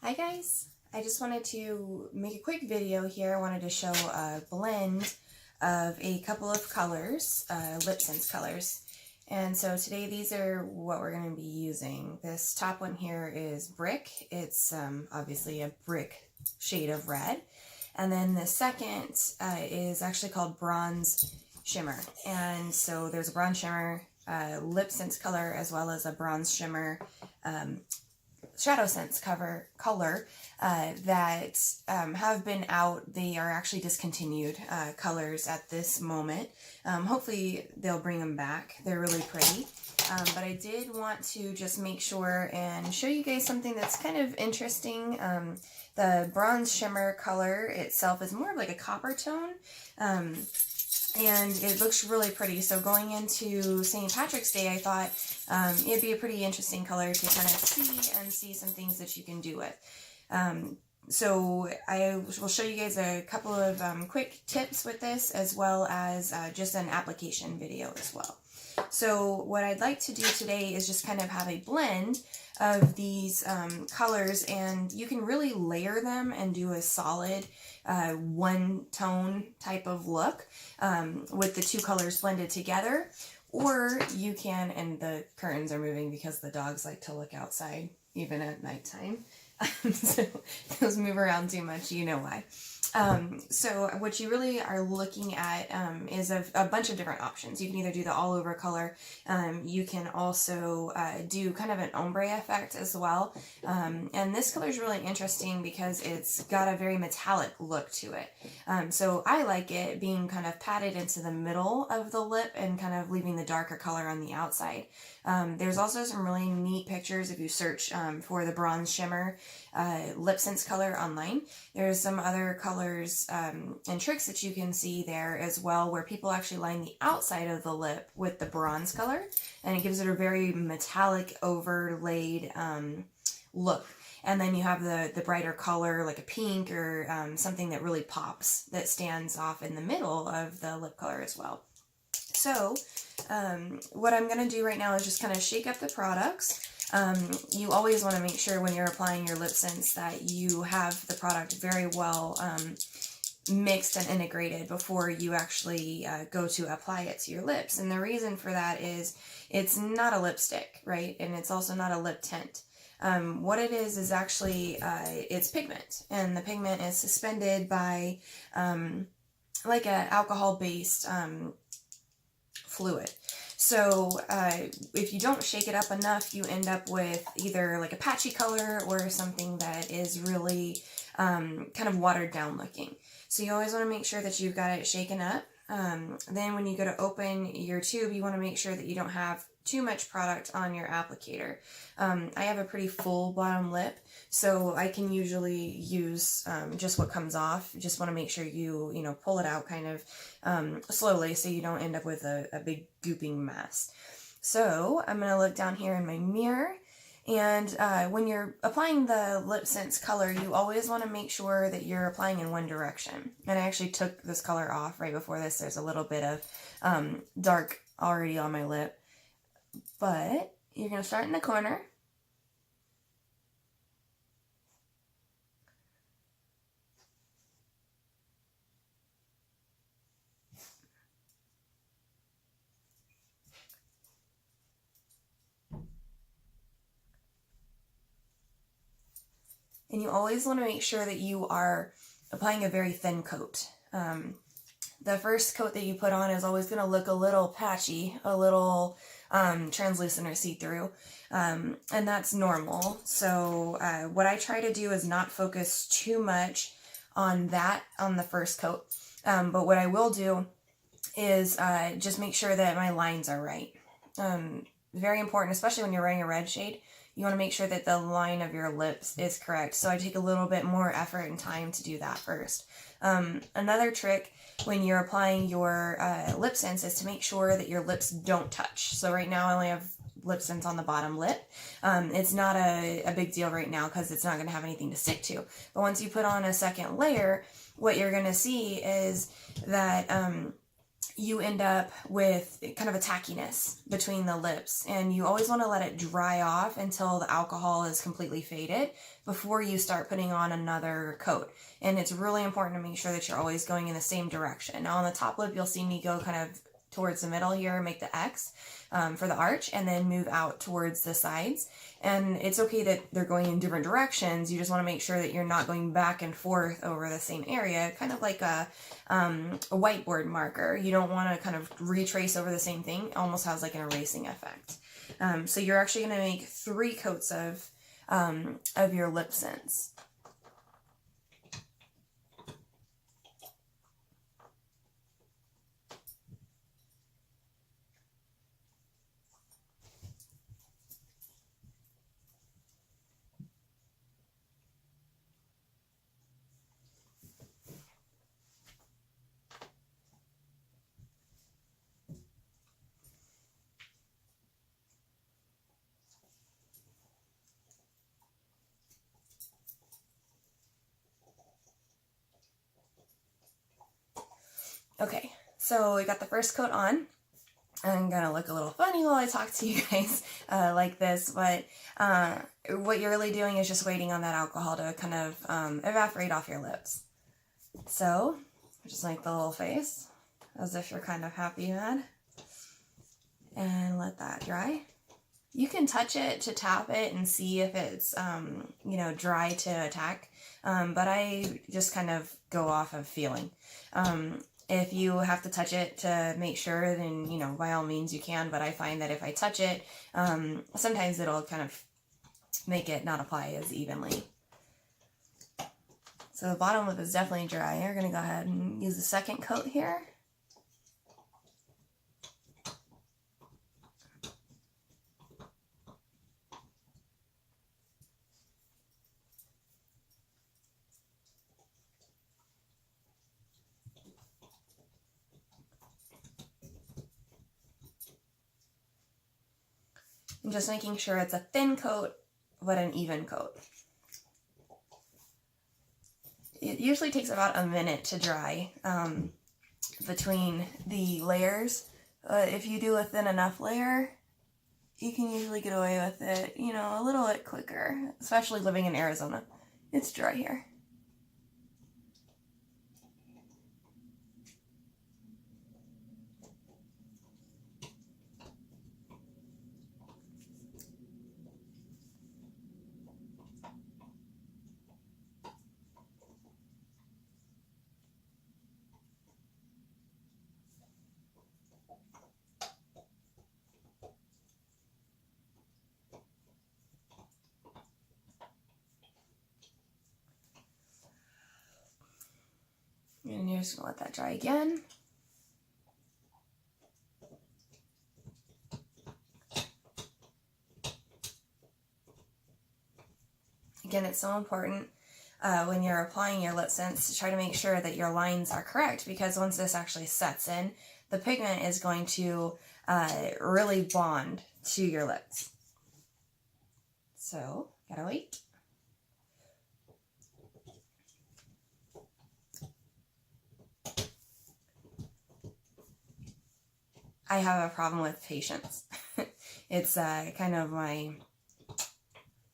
Hi guys, I just wanted to make a quick video here. I wanted to show a blend of a couple of colors, LipSense colors. And so today these are what we're going to be using. This top one here is Brick. It's obviously a brick shade of red. And then the second is actually called Bronze Shimmer. And so there's a Bronze Shimmer LipSense color as well as a Bronze Shimmer Shadow Sense color that have been out. They are actually discontinued colors at this moment. Hopefully they'll bring them back. They're really pretty. But I did want to just make sure and show you guys something that's kind of interesting. The Bronze Shimmer color itself is more of like a copper tone. And it looks really pretty. So going into St. Patrick's Day, I thought it'd be a pretty interesting color to kind of see some things that you can do with. So I will show you guys a couple of quick tips with this, as well as just an application video as well. So what I'd like to do today is just kind of have a blend of these colors, and you can really layer them and do a solid one tone type of look with the two colors blended together. Or you can, and the curtains are moving because the dogs like to look outside even at nighttime. So those move around too much, you know why. So what you really are looking at is a bunch of different options. You can either do the all over color. You can also do kind of an ombre effect as well. And this color is really interesting because it's got a very metallic look to it. So I like it being kind of patted into the middle of the lip and kind of leaving the darker color on the outside. There's also some really neat pictures if you search for the Bronze Shimmer LipSense color online. There's some other colors and tricks that you can see there as well, where people actually line the outside of the lip with the bronze color, and it gives it a very metallic overlaid look. And then you have the brighter color, like a pink or something that really pops, that stands off in the middle of the lip color as well. So what I'm going to do right now is just kind of shake up the products. You always want to make sure when you're applying your LipSense that you have the product very well mixed and integrated before you actually go to apply it to your lips. And the reason for that is it's not a lipstick, right? And it's also not a lip tint. What it is actually it's pigment, and the pigment is suspended by like an alcohol-based fluid. So if you don't shake it up enough, you end up with either like a patchy color or something that is really kind of watered down looking. So you always want to make sure that you've got it shaken up. Then when you go to open your tube, you want to make sure that you don't have too much product on your applicator. I have a pretty full bottom lip, so I can usually use just what comes off. Just want to make sure you pull it out kind of slowly so you don't end up with a big gooping mess. So I'm going to look down here in my mirror, and when you're applying the LipSense color, you always want to make sure that you're applying in one direction. And I actually took this color off right before this. There's a little bit of dark already on my lip. But you're going to start in the corner. And you always want to make sure that you are applying a very thin coat. The first coat that you put on is always going to look a little patchy, a little translucent or see-through, and that's normal. So what I try to do is not focus too much on that on the first coat, but what I will do is just make sure that my lines are right. Very important, especially when you're wearing a red shade. You want to make sure that the line of your lips is correct. So I take a little bit more effort and time to do that first. Another trick when you're applying your LipSense is to make sure that your lips don't touch. So right now I only have LipSense on the bottom lip. It's not a big deal right now because it's not going to have anything to stick to. But once you put on a second layer, what you're going to see is that you end up with kind of a tackiness between the lips, and you always want to let it dry off until the alcohol is completely faded before you start putting on another coat. And it's really important to make sure that you're always going in the same direction. Now on the top lip, you'll see me go kind of towards the middle here, make the X for the arch, and then move out towards the sides. And it's okay that they're going in different directions. You just want to make sure that you're not going back and forth over the same area, kind of like a whiteboard marker. You don't want to kind of retrace over the same thing. It almost has like an erasing effect. So you're actually going to make 3 coats of your LipSense. Okay, so we got the first coat on. I'm gonna look a little funny while I talk to you guys like this, but what you're really doing is just waiting on that alcohol to kind of evaporate off your lips. So, just make the little face, as if you're kind of happy mad, and let that dry. You can touch it to tap it and see if it's, you know, dry to attack, but I just kind of go off of feeling. If you have to touch it to make sure, then, you know, by all means you can, but I find that if I touch it, sometimes it'll kind of make it not apply as evenly. So the bottom lip is definitely dry. You're going to go ahead and use the second coat here. I'm just making sure it's a thin coat, but an even coat. It usually takes about a minute to dry between the layers. If you do a thin enough layer, you can usually get away with it, you know, a little bit quicker, especially living in Arizona. It's dry here. And you're just gonna let that dry again. Again, it's so important when you're applying your LipSense to try to make sure that your lines are correct, because once this actually sets in, the pigment is going to really bond to your lips. So, gotta wait. I have a problem with patience. It's kind of my,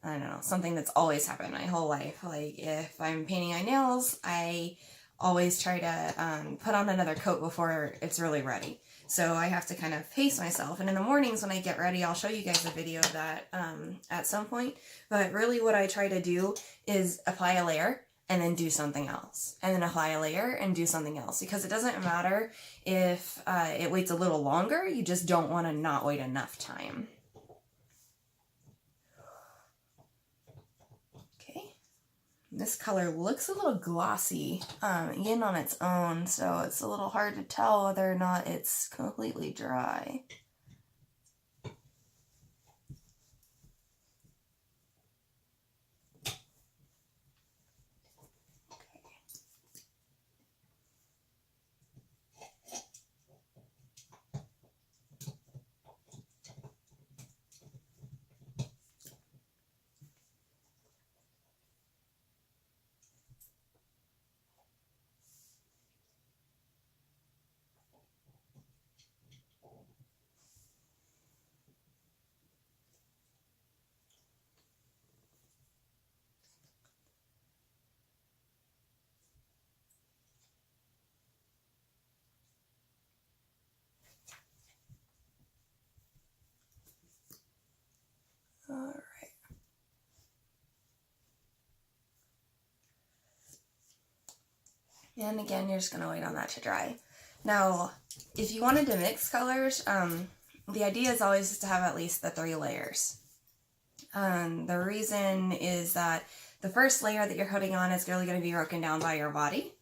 I don't know, something that's always happened my whole life. Like, if I'm painting my nails, I always try to put on another coat before it's really ready. So I have to kind of pace myself. And in the mornings when I get ready, I'll show you guys a video of that at some point. But really what I try to do is apply a layer and then do something else. And then apply a layer and do something else. Because it doesn't matter if it waits a little longer, you just don't want to not wait enough time. Okay. This color looks a little glossy in on its own, so it's a little hard to tell whether or not it's completely dry. And again, you're just going to wait on that to dry. Now, if you wanted to mix colors, the idea is always to have at least the 3 layers. The reason is that the first layer that you're putting on is really going to be broken down by your body.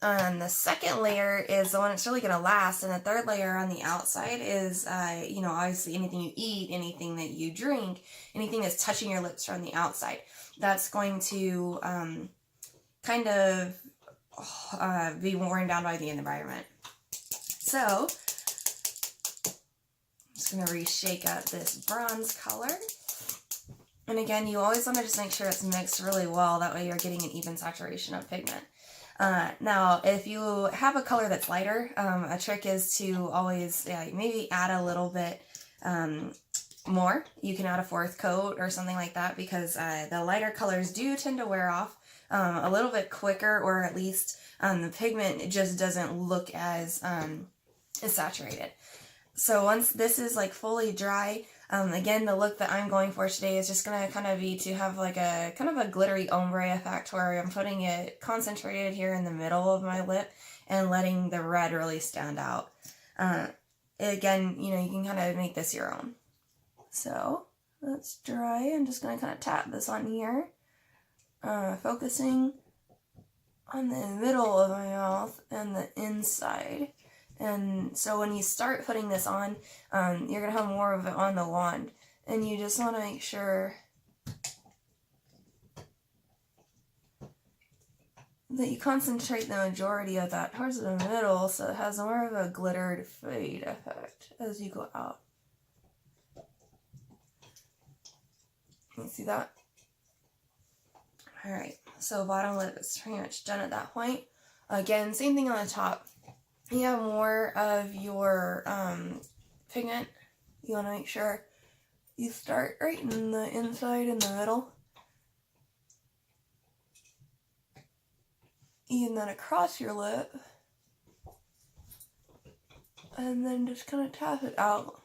The second layer is the one that's really going to last, and the third layer on the outside is, you know, obviously anything you eat, anything that you drink, anything that's touching your lips from the outside. That's going to kind of be worn down by the environment. So, I'm just going to reshake up this bronze color. And again, you always want to just make sure it's mixed really well, that way you're getting an even saturation of pigment. Now, if you have a color that's lighter, a trick is to always maybe add a little bit more. You can add a 4th coat or something like that, because the lighter colors do tend to wear off a little bit quicker, or at least the pigment just doesn't look as saturated. So once this is like fully dry, again, the look that I'm going for today is just going to kind of be to have like a kind of a glittery ombre effect, where I'm putting it concentrated here in the middle of my lip and letting the red really stand out. Again, you know, you can kind of make this your own. So that's dry. I'm just going to kind of tap this on here, focusing on the middle of my mouth and the inside. And so when you start putting this on, you're going to have more of it on the wand. And you just want to make sure that you concentrate the majority of that towards the middle, so it has more of a glittered fade effect as you go out. Can you see that? Alright, so bottom lip is pretty much done at that point. Again, same thing on the top. You have more of your pigment. You want to make sure you start right in the inside, in the middle. And then across your lip. And then just kind of tap it out.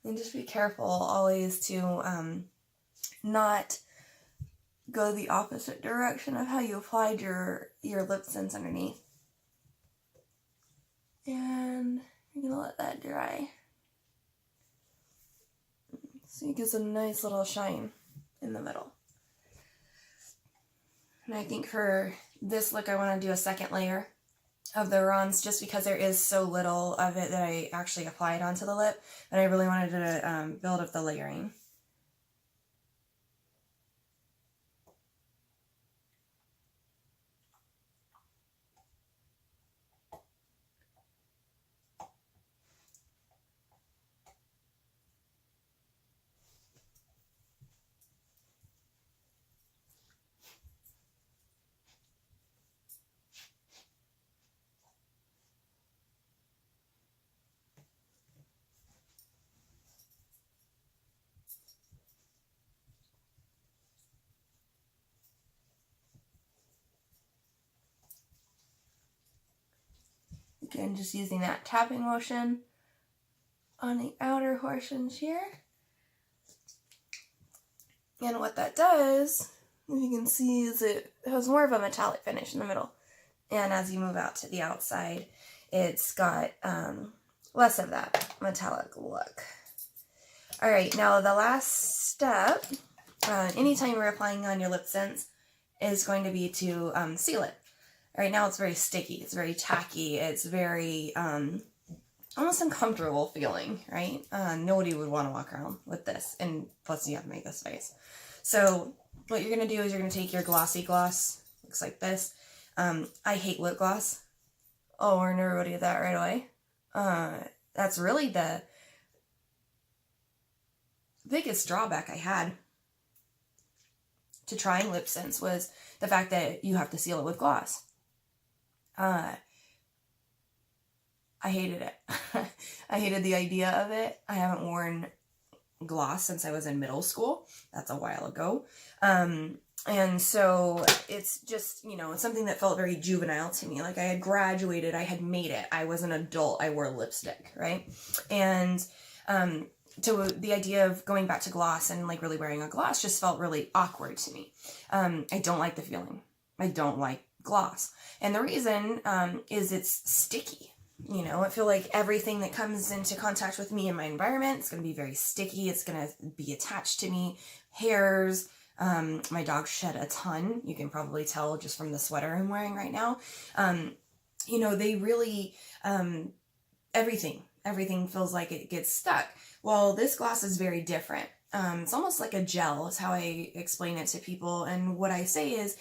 And just be careful always to not go the opposite direction of how you applied your LipSense underneath. And you're going to let that dry. So it gives a nice little shine in the middle. And I think for this look I want to do a second layer of the bronze, just because there is so little of it that I actually applied onto the lip, and I really wanted to build up the layering. Again, just using that tapping motion on the outer portions here. And what that does, as you can see, is it has more of a metallic finish in the middle. And as you move out to the outside, it's got less of that metallic look. Alright, now the last step, anytime you're applying on your LipSense, is going to be to seal it. Right now it's very sticky, it's very tacky, it's very almost uncomfortable feeling, right? Nobody would want to walk around with this, and plus you have to make this face. So what you're going to do is you're going to take your glossy gloss, looks like this. I hate lip gloss. I'll warn everybody of that right away. That's really the biggest drawback I had to trying LipSense, was the fact that you have to seal it with gloss. I hated it. I hated the idea of it. I haven't worn gloss since I was in middle school. That's a while ago. And so it's just, you know, something that felt very juvenile to me. Like I had graduated, I had made it, I was an adult, I wore lipstick, right? And so the idea of going back to gloss and like really wearing a gloss just felt really awkward to me. I don't like the feeling. I don't like gloss. And the reason is it's sticky. You know, I feel like everything that comes into contact with me in my environment is going to be very sticky. It's going to be attached to me. Hairs. My dog shed a ton. You can probably tell just from the sweater I'm wearing right now. You know, they really, everything feels like it gets stuck. Well, this gloss is very different. It's almost like a gel is how I explain it to people. And what I say is,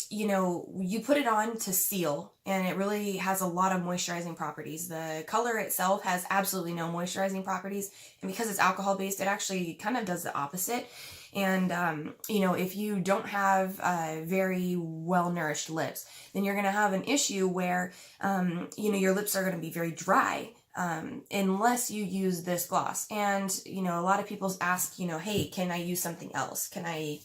you know, you put it on to seal and it really has a lot of moisturizing properties. The color itself has absolutely no moisturizing properties. And because it's alcohol based, it actually kind of does the opposite. And, you know, if you don't have very well-nourished lips, then you're going to have an issue where, you know, your lips are going to be very dry. Unless you use this gloss. And, you know, a lot of people ask, you know, hey, can I use something else? Can I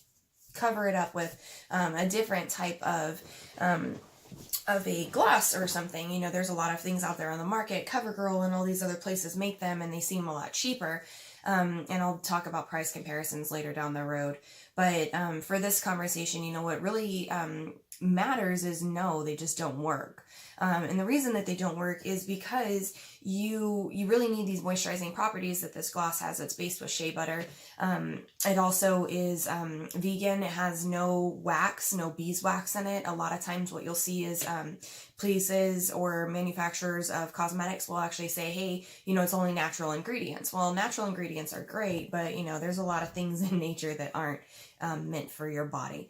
cover it up with a different type of a gloss or something? You know, there's a lot of things out there on the market. CoverGirl and all these other places make them and they seem a lot cheaper. And I'll talk about price comparisons later down the road. But for this conversation, you know, what really matters is no, they just don't work. And the reason that they don't work is because you really need these moisturizing properties that this gloss has. It's based with shea butter. It also is vegan. It has no wax, no beeswax in it. A lot of times what you'll see is places or manufacturers of cosmetics will actually say, hey, you know, it's only natural ingredients. Well, natural ingredients are great, but, you know, there's a lot of things in nature that aren't meant for your body.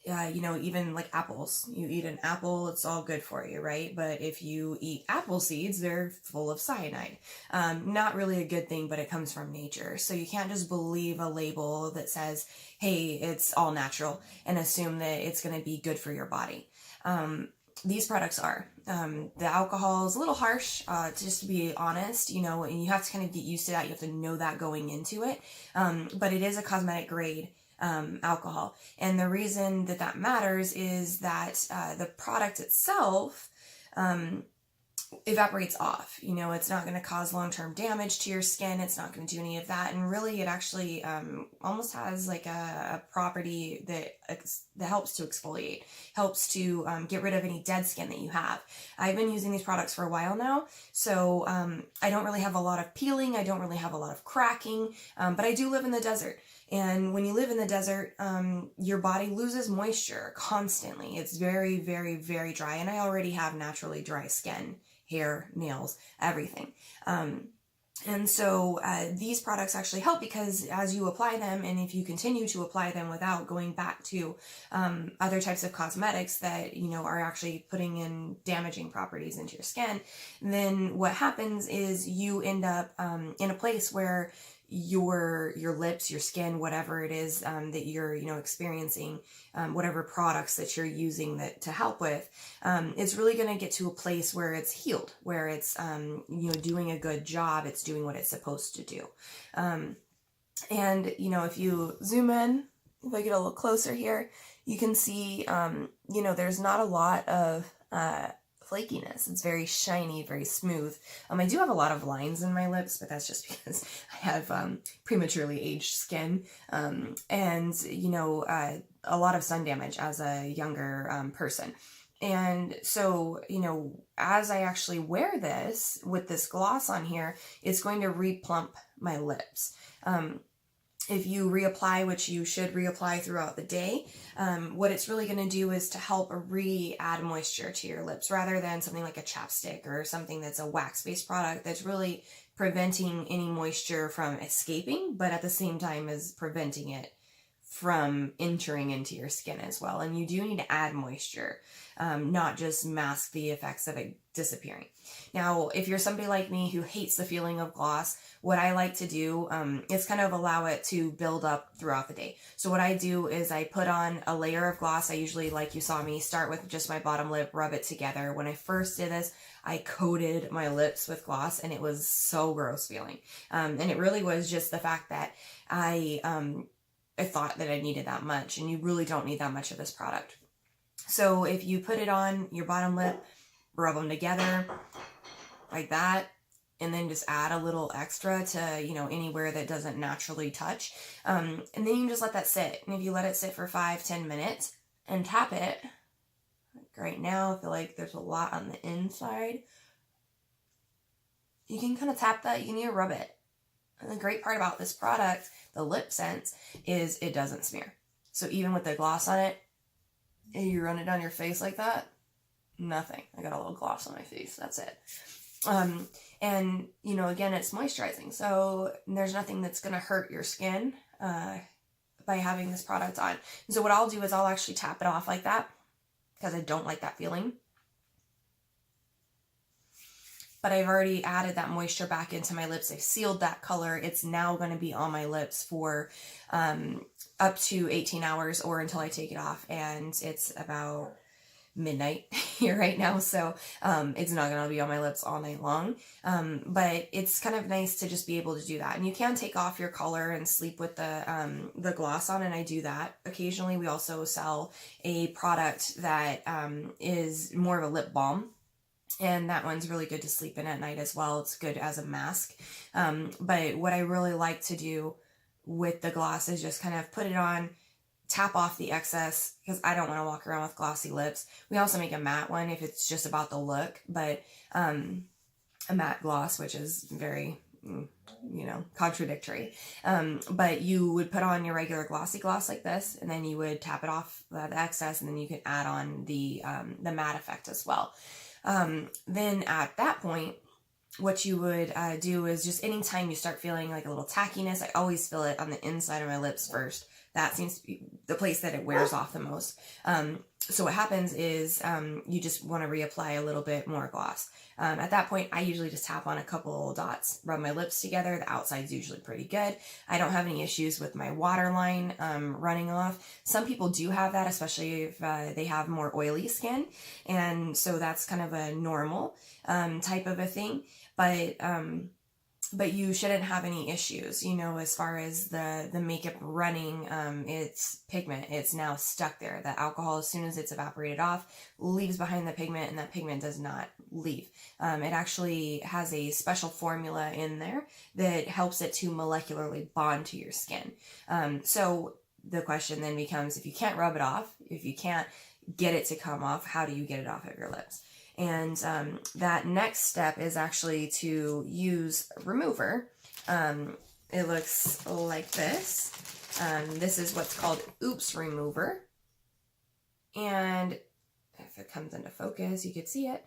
You know, even like apples. You eat an apple, it's all good for you, right? But if you eat apple seeds, they're full of cyanide. Not really a good thing, but it comes from nature. So you can't just believe a label that says, hey, it's all natural and assume that it's going to be good for your body. These products are. The alcohol is a little harsh, just to be honest, you know, and you have to kind of get used to that. You have to know that going into it. But it is a cosmetic grade alcohol. And the reason that that matters is that the product itself evaporates off. You know, it's not going to cause long-term damage to your skin. It's not going to do any of that. And really, it actually almost has like a property that helps to exfoliate, helps to get rid of any dead skin that you have. I've been using these products for a while now, so I don't really have a lot of peeling. I don't really have a lot of cracking, but I do live in the desert. And when you live in the desert, your body loses moisture constantly. It's very, very, very dry. And I already have naturally dry skin, hair, nails, everything. And so these products actually help because as you apply them, and if you continue to apply them without going back to other types of cosmetics that, you know, are actually putting in damaging properties into your skin, then what happens is you end up in a place where your lips, your skin, whatever it is that you're, you know, experiencing, whatever products that you're using that to help with, it's really going to get to a place where it's healed, where it's, you know, doing a good job. It's doing what it's supposed to do. And, you know, if you zoom in, if I get a little closer here, you can see, you know, there's not a lot of, flakiness. It's very shiny, very smooth. I do have a lot of lines in my lips, but that's just because I have prematurely aged skin and, you know, a lot of sun damage as a younger person. And so, you know, as I actually wear this with this gloss on here, it's going to replump my lips. If you reapply, which you should reapply throughout the day, what it's really going to do is to help add moisture to your lips rather than something like a chapstick or something that's a wax-based product that's really preventing any moisture from escaping, but at the same time is preventing it from entering into your skin as well. And you do need to add moisture, not just mask the effects of it disappearing. Now, if you're somebody like me who hates the feeling of gloss, what I like to do is kind of allow it to build up throughout the day. So what I do is I put on a layer of gloss. I usually, like you saw me, start with just my bottom lip, rub it together. When I first did this, I coated my lips with gloss and it was so gross feeling. And it really was just the fact that I I thought that I needed that much, and you really don't need that much of this product. So if you put it on your bottom lip, rub them together like that, and then just add a little extra to, you know, anywhere that doesn't naturally touch. And then you can just let that sit. And if you let it sit for 5-10 minutes and tap it, like right now, I feel like there's a lot on the inside. You can kind of tap that, you can even rub it. And the great part about this product, the LipSense, is it doesn't smear. So even with the gloss on it, and you run it down your face like that, nothing. I got a little gloss on my face, that's it. And, you know, again, it's moisturizing. So there's nothing that's going to hurt your skin by having this product on. And so what I'll do is I'll actually tap it off like that, because I don't like that feeling. But I've already added that moisture back into my lips. I've sealed that color. It's now going to be on my lips for up to 18 hours or until I take it off. And it's about midnight here right now, so it's not going to be on my lips all night long. But it's kind of nice to just be able to do that. And you can take off your color and sleep with the gloss on, and I do that occasionally. We also sell a product that is more of a lip balm. And that one's really good to sleep in at night as well. It's good as a mask. But what I really like to do with the gloss is just kind of put it on, tap off the excess, because I don't want to walk around with glossy lips. We also make a matte one if it's just about the look, but a matte gloss, which is very, you know, contradictory. But you would put on your regular glossy gloss like this, and then you would tap it off the excess, and then you can add on the matte effect as well. Then at that point, what you would do is just anytime you start feeling like a little tackiness, I always feel it on the inside of my lips first. That seems to be the place that it wears off the most. So what happens is you just want to reapply a little bit more gloss. At that point, I usually just tap on a couple dots, rub my lips together. The outside's usually pretty good. I don't have any issues with my waterline running off. Some people do have that, especially if they have more oily skin. And so that's kind of a normal type of a thing. But you shouldn't have any issues, you know, as far as the makeup running. It's pigment. It's now stuck there. The alcohol, as soon as it's evaporated off, leaves behind the pigment, and that pigment does not leave. It actually has a special formula in there that helps it to molecularly bond to your skin. So the question then becomes, if you can't rub it off, if you can't get it to come off, how do you get it off of your lips? And that next step is actually to use a remover. It looks like this. This is what's called Oops Remover. And if it comes into focus, you could see it.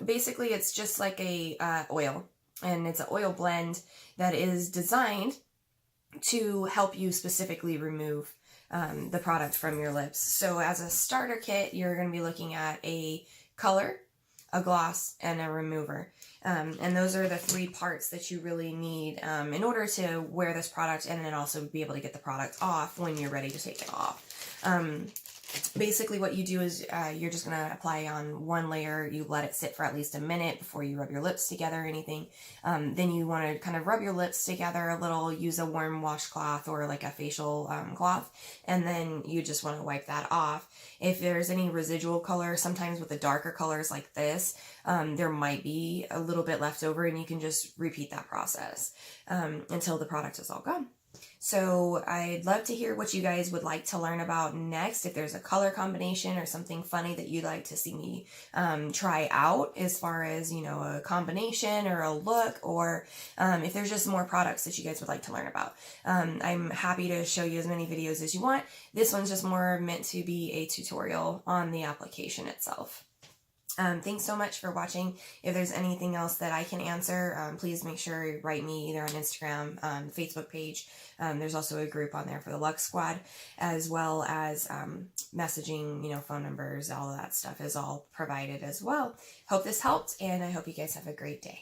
Basically, it's just like a oil. And it's an oil blend that is designed to help you specifically remove the product from your lips. So as a starter kit, you're going to be looking at a color, a gloss, and a remover. And those are the three parts that you really need in order to wear this product, and then also be able to get the product off when you're ready to take it off. Basically what you do is you're just going to apply on one layer. You let it sit for at least a minute before you rub your lips together or anything. Then you want to kind of rub your lips together a little, use a warm washcloth or like a facial cloth, and then you just want to wipe that off. If there's any residual color, sometimes with the darker colors like this, there might be a little bit left over, and you can just repeat that process until the product is all gone. So I'd love to hear what you guys would like to learn about next. If there's a color combination or something funny that you'd like to see me try out, as far as, you know, a combination or a look, or if there's just more products that you guys would like to learn about. I'm happy to show you as many videos as you want. This one's just more meant to be a tutorial on the application itself. Thanks so much for watching. If there's anything else that I can answer, please make sure you write me either on Instagram, Facebook page. There's also a group on there for the Lux Squad, as well as messaging, you know, phone numbers, all of that stuff is all provided as well. Hope this helped, and I hope you guys have a great day.